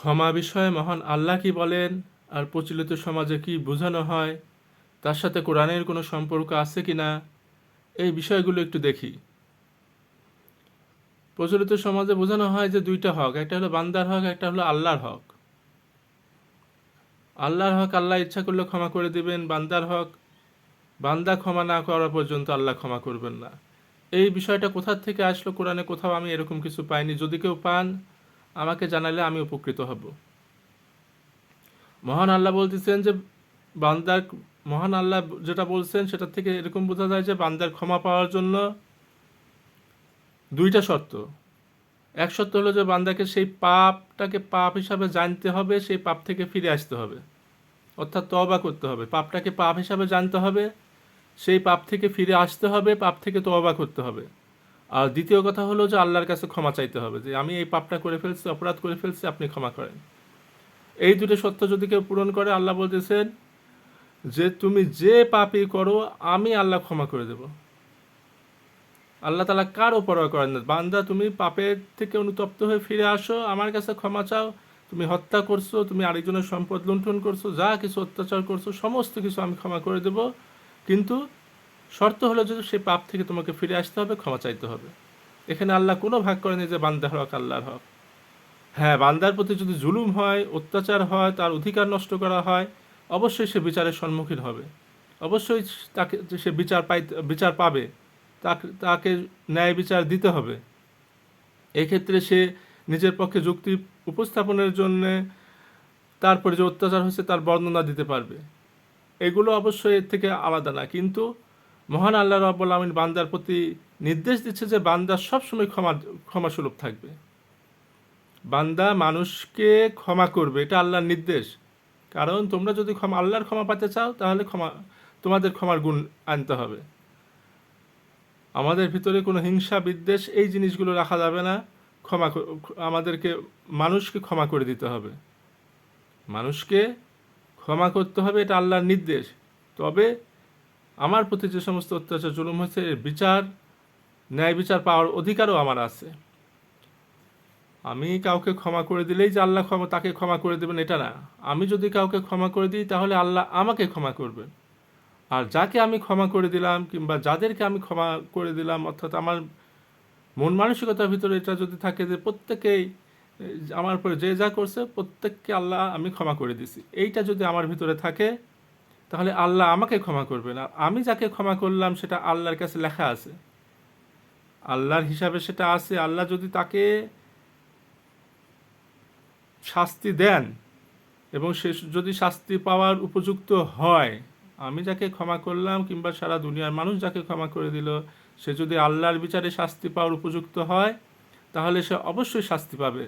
ক্ষমা বিষয়ে মহান আল্লাহ কি বলেন আর প্রচলিত সমাজে কি বোঝানো হয়, তার সাথে কোরআনের কোনো সম্পর্ক আছে কি না, এই বিষয়গুলো একটু দেখি। প্রচলিত সমাজে বোঝানো হয় যে দুইটা হক, একটা হলো বান্দার হক, একটা হলো আল্লাহর হক। আল্লাহর হক আল্লাহ ইচ্ছা করলে ক্ষমা করে দিবেন, বান্দার হক বান্দা ক্ষমা না করা পর্যন্ত আল্লাহ ক্ষমা করবেন না। এই বিষয়টা কোথা থেকে আসলো, কোরআনে কোথাও আমি এরকম কিছু পাইনি। যদি কেউ পান আমাকে জানালে আমি উপকৃত হব। মহান আল্লাহ বলতেছেন যে বান্দার মহান আল্লাহ যেটা বলছেন সেটা থেকে এরকম বোঝা যায় যে বান্দার ক্ষমা পাওয়ার জন্য দুইটা শর্ত। এক শর্ত হলো যে বান্দাকে সেই পাপটাকে পাপ হিসাবে জানতে হবে, সেই পাপ থেকে ফিরে আসতে হবে, অর্থাৎ তওবা করতে হবে। পাপটাকে পাপ হিসাবে জানতে হবে, সেই পাপ থেকে ফিরে আসতে হবে, পাপ থেকে তওবা করতে হবে। আর দ্বিতীয় কথা হলো যে আল্লাহর কাছে ক্ষমা চাইতে হবে, যে আমি এই পাপটা করে ফেলছি, অপরাধ করে ফেলছি, আপনি ক্ষমা করেন। এই দুটো সত্য যদি কেউ পূরণ করে, আল্লাহ বলতেছেন যে তুমি যে পাপই করো আমি আল্লাহ ক্ষমা করে দেব। আল্লাহ তাআলা কারও পরোয়া করেন না। বান্দা তুমি পাপের থেকে অনুতপ্ত হয়ে ফিরে আসো, আমার কাছে ক্ষমা চাও। তুমি হত্যা করছো, তুমি আরেকজনের সম্পদ লুণ্ঠন করছো, যা কিছু অত্যাচার করছো সমস্ত কিছু আমি ক্ষমা করে দেব, কিন্তু শর্ত হলো যে সেই পাপ থেকে তোমাকে ফিরে আসতে হবে, ক্ষমা চাইতে হবে। এখানে আল্লাহ কোনো ভাগ করেনি যে বান্দার হক আল্লাহর হক। হ্যাঁ, বান্দার প্রতি যদি জুলুম হয়, অত্যাচার হয়, তার অধিকার নষ্ট করা হয়, অবশ্যই সে বিচারের সম্মুখীন হবে। অবশ্যই তাকে সে বিচার পাবে, তাকে তাকে ন্যায় বিচার দিতে হবে। এক্ষেত্রে সে নিজের পক্ষে যুক্তি উপস্থাপনের জন্যে তারপরে যে অত্যাচার হয়েছে তার বর্ণনা দিতে পারবে। এগুলো অবশ্যই এর থেকে আলাদা না, কিন্তু মহান আল্লাহ রাব্বুল আমিন বান্দার প্রতি নির্দেশ দিচ্ছে যে বান্দা সবসময় ক্ষমাসুলভ থাকবে। বান্দা মানুষকে ক্ষমা করবে, এটা আল্লাহর নির্দেশ। কারণ তোমরা যদি আল্লাহর ক্ষমা পেতে চাও তাহলে তোমাদের ক্ষমার গুণ আনতে হবে। আমাদের ভিতরে কোনো হিংসা বিদ্বেষ এই জিনিসগুলো রাখা যাবে না। আমাদেরকে মানুষকে ক্ষমা করে দিতে হবে, মানুষকে ক্ষমা করতে হবে, এটা আল্লাহর নির্দেশ। তবে আমার প্রতি যে সমস্ত অত্যাচার জুলুম হয়েছে এর ন্যায় বিচার পাওয়ার অধিকারও আমার আছে। আমি কাউকে ক্ষমা করে দিলেই যে আল্লাহ তাকে ক্ষমা করে দেবেন এটা না। আমি যদি কাউকে ক্ষমা করে দিই তাহলে আল্লাহ আমাকে ক্ষমা করবেন। আর যাকে আমি ক্ষমা করে দিলাম কিংবা যাদেরকে আমি ক্ষমা করে দিলাম, অর্থাৎ আমার মন মানসিকতার ভিতরে এটা যদি থাকে যে প্রত্যেকেই আমার উপরে যে যা করছে প্রত্যেককে আল্লাহ আমি ক্ষমা করে দিছি, এইটা যদি আমার ভিতরে থাকে তাহলে আল্লাহ আমাকে ক্ষমা করবেন। আর আমি যাকে ক্ষমা করলাম সেটা আল্লাহর কাছে লেখা আছে, আল্লাহর হিসাবে সেটা আছে। আল্লাহ যদি তাকে শাস্তি দেন এবং সে যদি শাস্তি পাওয়ার উপযুক্ত হয়, আমি যাকে ক্ষমা করলাম কিংবা সারা দুনিয়ার মানুষ যাকে ক্ষমা করে দিল, সে যদি আল্লাহর বিচারে শাস্তি পাওয়ার উপযুক্ত হয় তাহলে সে অবশ্যই শাস্তি পাবে,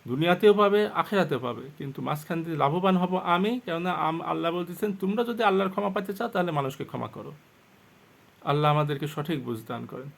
দুনিয়াতেও পাবে, আখেরাতেও পাবে। কিন্তু মাঝখান দিয়ে লাভবান হব আমি, কেননা আল্লাহ বলতেছেন তোমরা যদি আল্লাহর ক্ষমা পাইতে চাও তাহলে মানুষকে ক্ষমা করো। আল্লাহ আমাদেরকে সঠিক বুঝ দান করেন।